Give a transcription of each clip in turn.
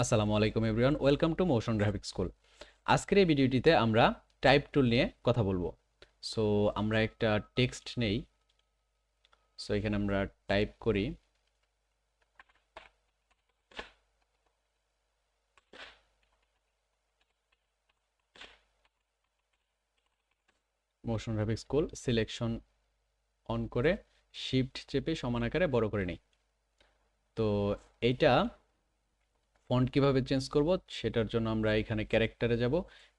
আসসালামু আলাইকুম everyone, welcome to motion graphic school. আজকের এই ভিডিওটিতে আমরা টাইপ টুল নিয়ে কথা বলবো। সো আমরা একটা টেক্সট নেই। সো এখানে আমরা টাইপ করি motion graphic school, selection on করে শিফট চেপে সমান আকারে বড় করে নিই। তো এইটা ফন্ট কিভাবে চেঞ্জ করব সেটার জন্য আমরা এখানে ক্যারেক্টারে যাব।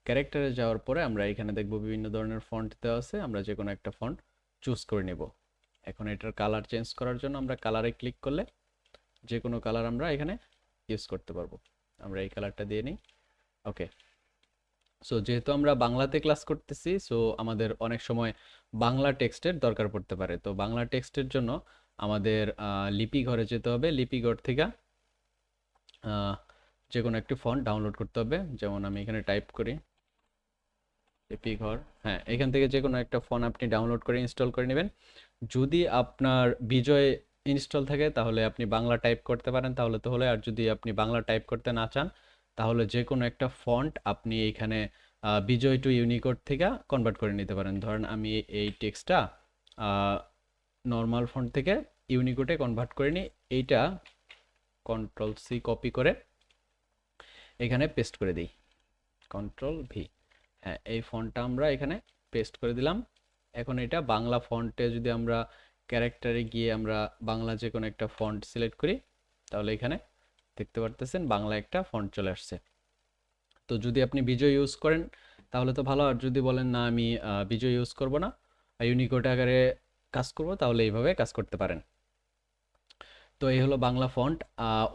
ক্যারেক্টারে যাওয়ার পরে আমরা এখানে দেখব বিভিন্ন ধরনের ফন্ট দেওয়া আছে, আমরা যে কোনো একটা ফন্ট চুজ করে নেব। এখন এটার কালার চেঞ্জ করার জন্য আমরা কালারে ক্লিক করলে যে কোনো কালার আমরা এখানে ইউজ করতে পারবো। আমরা এই কালারটা দিয়ে নিই। ওকে। সো যেহেতু আমরা বাংলাতে ক্লাস করতেছি, সো আমাদের অনেক সময় বাংলা টেক্সটের দরকার পড়তে পারে। তো বাংলা টেক্সটের জন্য আমাদের লিপি ঘরে যেতে হবে। লিপি ঘর থেকে যে কোনো একটি ফন্ট ডাউনলোড করতে হবে। যেমন আমি এখানে টাইপ করি লিপি ঘর। হ্যাঁ, এখান থেকে যে কোনো একটা ফন্ট আপনি ডাউনলোড করে ইনস্টল করে নেবেন। যদি আপনার বিজয় ইনস্টল থাকে তাহলে আপনি বাংলা টাইপ করতে পারেন, তাহলে তো হলে। আর যদি আপনি বাংলা টাইপ করতে না চান তাহলে যে কোনো একটা ফন্ট আপনি এখানে বিজয় টু ইউনিকোড থেকে কনভার্ট করে নিতে পারেন। ধরেন আমি এই টেক্সটটা নর্মাল ফন্ট থেকে ইউনিকোডে কনভার্ট করে নিই। এইটা কন্ট্রোল সি কপি করে এখানে পেস্ট করে দিই, কন্ট্রোল ভি। হ্যাঁ, এই ফন্টটা আমরা এখানে পেস্ট করে দিলাম। এখন এটা বাংলা ফন্টে যদি আমরা ক্যারেক্টারে গিয়ে আমরা বাংলা যে কোনো একটা ফন্ট সিলেক্ট করি তাহলে এখানে দেখতে পারতেছেন বাংলা একটা ফন্ট চলে আসছে। তো যদি আপনি বিজয় ইউজ করেন তাহলে তো ভালো। আর যদি বলেন না আমি বিজয় ইউজ করব না, ইউনিকোড আকারে কাজ করব, তাহলে এইভাবে কাজ করতে পারেন। তো এই হলো বাংলা ফন্ট।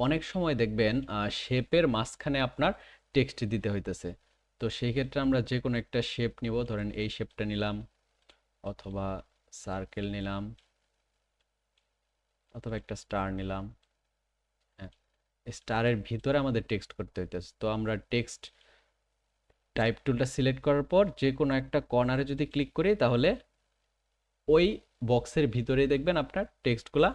অনেক সময় দেখবেন শেপের মাঝখানে আপনার টেক্সট দিতে হইতেছে। তো সেই ক্ষেত্রে আমরা যে কোনো একটা শেপ নিব। ধরেন এই শেপটা নিলাম, অথবা সার্কেল নিলাম, অথবা একটা স্টার নিলাম। হ্যাঁ, স্টারের ভিতরে আমাদের টেক্সট করতে হইতেছে। তো আমরা টেক্সট টাইপ টুলটা সিলেক্ট করার পর যে কোনো একটা কর্নারে যদি ক্লিক করি তাহলে ওই বক্সের ভিতরেই দেখবেন আপনার টেক্সটগুলা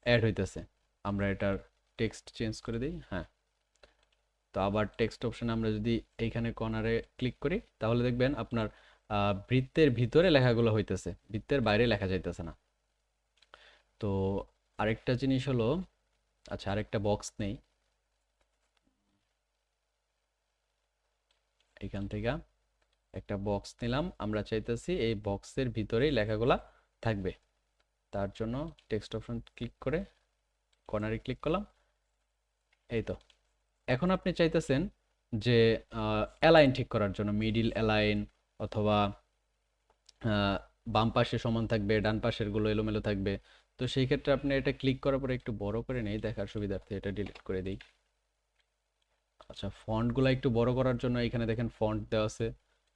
অ্যাড হইতেছে। আমরা এটার টেক্সট চেঞ্জ করে দিই। হ্যাঁ, তো আবার টেক্সট অপশনে আমরা যদি এইখানে কর্নারে ক্লিক করি তাহলে দেখবেন আপনার বৃত্তের ভিতরে লেখাগুলো হইতেছে, বৃত্তের বাইরে লেখা যাইতেছে না। তো আরেকটা জিনিস হলো, আচ্ছা আরেকটা বক্স নেই এখান থেকে। একটা বক্স নিলাম, আমরা চাইতেছি এই বক্সের ভিতরেই লেখাগুলা থাকবে। তার জন্য টেক্সট অপশন ক্লিক করে কর্নারে ক্লিক করলাম। এই তো। এখন আপনি চাইতেছেন যে অ্যালাইন ঠিক করার জন্য মিডিল অ্যালাইন, অথবা বাম পাশে সমান থাকবে, ডান পাশের গুলো এলোমেলো থাকবে। তো সেই ক্ষেত্রে আপনি এটা ক্লিক করার পরে একটু বড় করে নেই দেখার সুবিধার্থে, এটা ডিলিট করে দিই। আচ্ছা, ফন্টগুলো একটু বড় করার জন্য এখানে দেখেন ফন্ট দেওয়া আছে।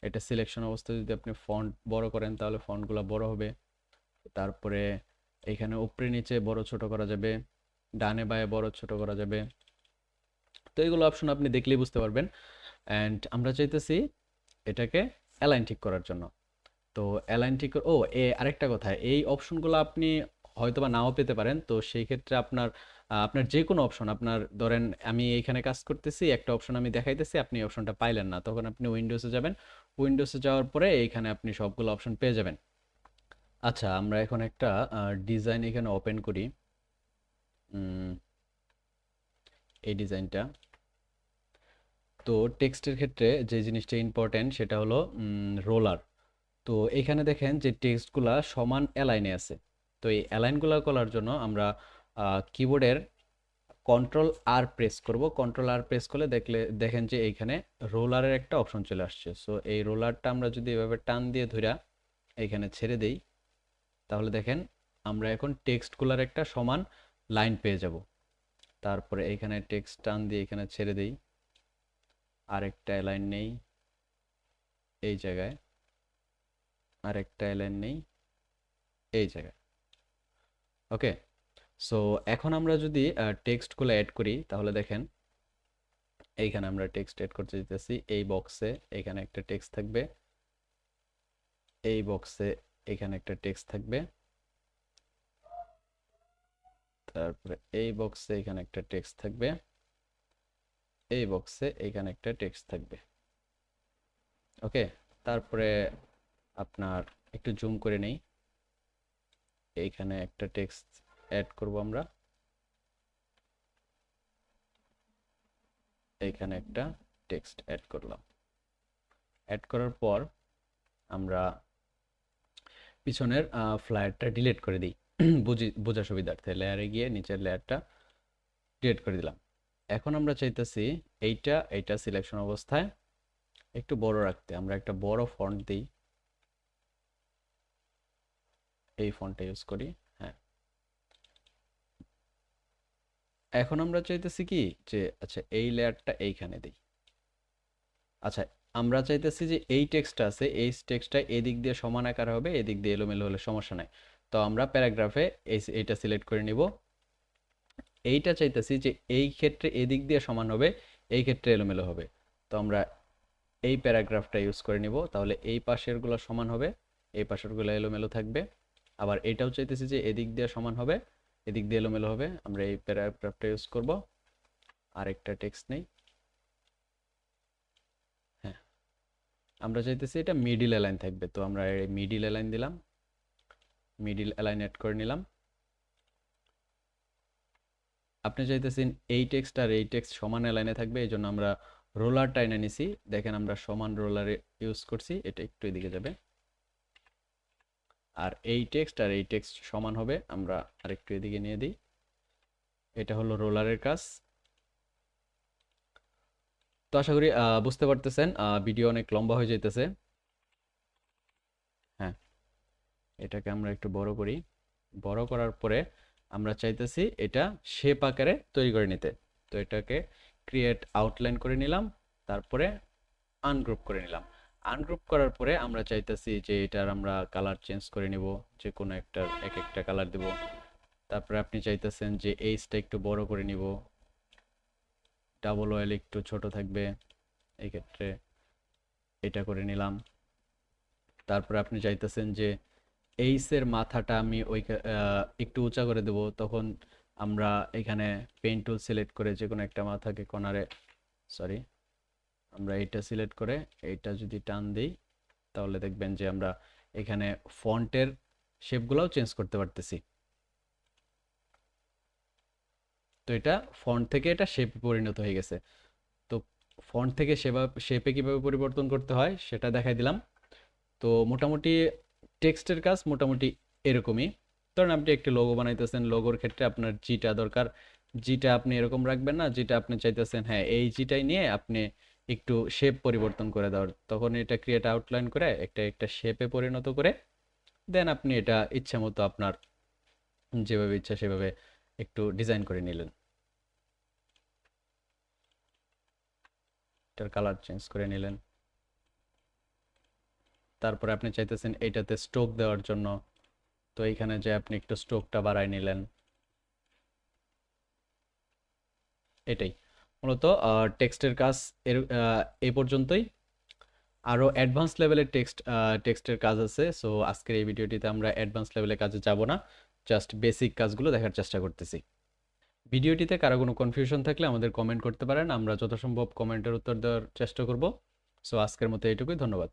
এটা সিলেকশন অবস্থায় যদি আপনি ফন্ট বড় করেন তাহলে ফন্টগুলো বড় হবে। তারপরে এখানে উপরে নিচে বড় ছোট করা যাবে, ডানে বাঁয়ে বড় ছোট করা যাবে। তো এগুলো অপশন আপনি দেখলেই বুঝতে পারবেন। অ্যান্ড আমরা চাইতেছি এটাকে অ্যালাইন ঠিক করার জন্য। তো অ্যালাইন ঠিক আরেকটা কথা, এই অপশনগুলো আপনি হয়তোবা নাও পেতে পারেন। তো সেই ক্ষেত্রে আপনার আপনার যে কোনো অপশন, আপনার ধরেন আমি এইখানে কাজ করতেছি, একটা অপশন আমি দেখাইতেছি, আপনি এই অপশনটা পাইলেন না, তখন আপনি উইন্ডোজে যাবেন। উইন্ডোজে যাওয়ার পরে এইখানে আপনি সবগুলো অপশন পেয়ে যাবেন। আচ্ছা, আমরা এখন একটা ডিজাইন এখানে ওপেন করি। এই ডিজাইনটা। তো টেক্সটের ক্ষেত্রে যে জিনিসটা ইম্পর্টেন্ট সেটা হলো রোলার। তো এখানে দেখেন যে টেক্সটগুলা সমান অ্যালাইনে আছে। তো এই অ্যালাইনগুলো করার জন্য আমরা কিবোর্ডের কন্ট্রোল আর প্রেস করব। কন্ট্রোল আর প্রেস করলে দেখেন যে এইখানে রোলারের একটা অপশন চলে আসছে। সো এই রোলারটা আমরা যদি এভাবে টান দিয়ে ধইরা এইখানে ছেড়ে দেই তাহলে দেখেন আমরা এখন টেক্সটগুলার একটা সমান লাইন পেয়ে যাব। তারপরে এইখানে টেক্সট টান দিয়ে এখানে ছেড়ে দেই, আরেকটা লাইন নেই এই জায়গায়, আরেকটা লাইন নেই এই জায়গায়। ওকে। সো এখন আমরা যদি টেক্সটগুলো অ্যাড করি তাহলে দেখেন এইখানে আমরা টেক্সট অ্যাড করতে যেতেছি। এই বক্সে এখানে একটা টেক্সট থাকবে, এই বক্সে এখানে একটা টেক্সট থাকবে, তারপরে এই বক্সে এখানে একটা টেক্সট থাকবে, এই বক্সে এখানে একটা টেক্সট থাকবে। ওকে, তারপরে আপনার একটু জুম করে নেই, এইখানে একটা টেক্সট অ্যাড করব আমরা, এইখানে একটা টেক্সট অ্যাড করলাম। অ্যাড করার পর আমরা পিছনের ফ্লায়ারটা ডিলিট করে দিই বোঝা সুবিধার্থে। লেয়ারে গিয়ে নিচের লেয়ারটা ডিলিট করে দিলাম। এখন আমরা চাইতেছি এইটা সিলেকশন অবস্থায় একটু বড় রাখতে। আমরা একটা বড় ফন্ট দিই, এই ফন্টটা ইউজ করি। হ্যাঁ, এখন আমরা চাইতেছি কি যে আচ্ছা এই লেয়ারটা এইখানে দিই। আচ্ছা, আমরা চাইতেছি যে এই টেক্সটটা আছে, এই টেক্সটটা এদিক দিয়ে সমান আকার হবে, এদিক দিয়ে এলোমেলো হলে সমস্যা নাই। তো আমরা প্যারাগ্রাফে এইটা সিলেক্ট করে নিব। এইটা চাইতেছি যে এই ক্ষেত্রে এদিক দিয়ে সমান হবে, এই ক্ষেত্রে এলোমেলো হবে। তো আমরা এই প্যারাগ্রাফটা ইউজ করে নিব, তাহলে এই পাশেরগুলো সমান হবে, এই পাশেরগুলো এলোমেলো থাকবে। আবার এটাও চাইতেছি যে এদিক দিয়ে সমান হবে, এদিক দিয়ে এলোমেলো হবে। আমরা এই প্যারাগ্রাফটা ইউজ করব। আরেকটা টেক্সট নেই। হ্যাঁ, আমরা চাইতেছি এটা মিডিল অ্যালাইন থাকবে, তো আমরা এই মিডিল অ্যালাইন দিলাম, মিডিল অ্যালাইন অ্যাড করে নিলাম। আপনি চাইতেছেন এই টেক্সট আর এই টেক্সট সমান অ্যালাইনে থাকবে, এই জন্য আমরা রোলার টাইনে নিছি। দেখেন আমরা সমান রোলারে ইউজ করছি, এটা একটু এদিকে যাবে। আর এই টেক্সট আর এই টেক্সট সমান হবে, আমরা আরেকটু এদিকে নিয়ে দিই। এটা হলো রোলারের কাজ। তো আশা করি বুঝতে পারতেছেন, ভিডিও অনেক লম্বা হয়ে যাইতেছে। হ্যাঁ, এটাকে আমরা একটু বড় করি। বড় করার পরে আমরা চাইতেছি এটা শেপ আকারে তৈরি করে নিতে। তো এটাকে ক্রিয়েট আউটলাইন করে নিলাম, তারপরে আনগ্রুপ করে নিলাম। আনগ্রুপ করার পরে আমরা চাইতেছি যে এটার আমরা কালার চেঞ্জ করে নিব, যে কোনো একটার এক একটা কালার দেব। তারপরে আপনি চাইতেছেন যে এইজটা একটু বড় করে নিব, ডাবল ওয়েল একটু ছোট থাকবে, এই ক্ষেত্রে এটা করে নিলাম। তারপরে আপনি চাইতেছেন যে এইসের মাথাটা আমি ওই একটু উঁচা করে দেব, তখন আমরা এখানে পেন টুল সিলেক্ট করে যে কোনো একটা মাথাকে কর্নারে, সরি, আমরা এইটা সিলেক্ট করে এইটা যদি টান দিই, তাহলে দেখবেন যে আমরা এখানে ফন্টের শেপগুলোও চেঞ্জ করতে পারতেছি। তো এটা ফন্ট থেকে এটা শেপে পরিণত হয়ে গেছে। তো ফন্ট থেকে শেপে কিভাবে পরিবর্তন করতে হয় সেটা দেখাই দিলাম। তো মোটামুটি টেক্সটের কাজ মোটামুটি এরকমই। ধরেন আপনি একটি লোগো বানাইতেছেন, লোগোর ক্ষেত্রে আপনার জিটা দরকার। জিটা আপনি এরকম রাখবেন না, যেটা আপনি চাইতেছেন হ্যাঁ এই জিটাই নিয়ে আপনি একটু শেপ পরিবর্তন করে দেওয়ার, তখন এটা ক্রিয়েট আউটলাইন করে একটা একটা শেপে পরিণত করে দেন আপনি এটা ইচ্ছা মতো আপনার যেভাবে ইচ্ছা সেভাবে একটু ডিজাইন করে নিলেন। এটার কালার চেঞ্জ করে নিলেন। তারপরে আপনি চাইতেছেন এইটাতে স্ট্রোক দেওয়ার জন্য, তো এইখানে যে আপনি একটু স্ট্রোকটা বাড়ায় নিলেন। এটাই মূলত টেক্সটের কাজ এর এই পর্যন্তই। আরও অ্যাডভান্স লেভেলের টেক্সটের কাজ আছে। সো আজকের এই ভিডিওটিতে আমরা অ্যাডভান্স লেভেলের কাজে যাব না, জাস্ট বেসিক কাজগুলো দেখার চেষ্টা করতেছি। ভিডিওটিতে কারো কোনো কনফিউশন থাকলে আমাদের কমেন্ট করতে পারেন, আমরা যথাসম্ভব কমেন্টের উত্তর দেওয়ার চেষ্টা করব। সো আজকের মতো এইটুকুই, ধন্যবাদ।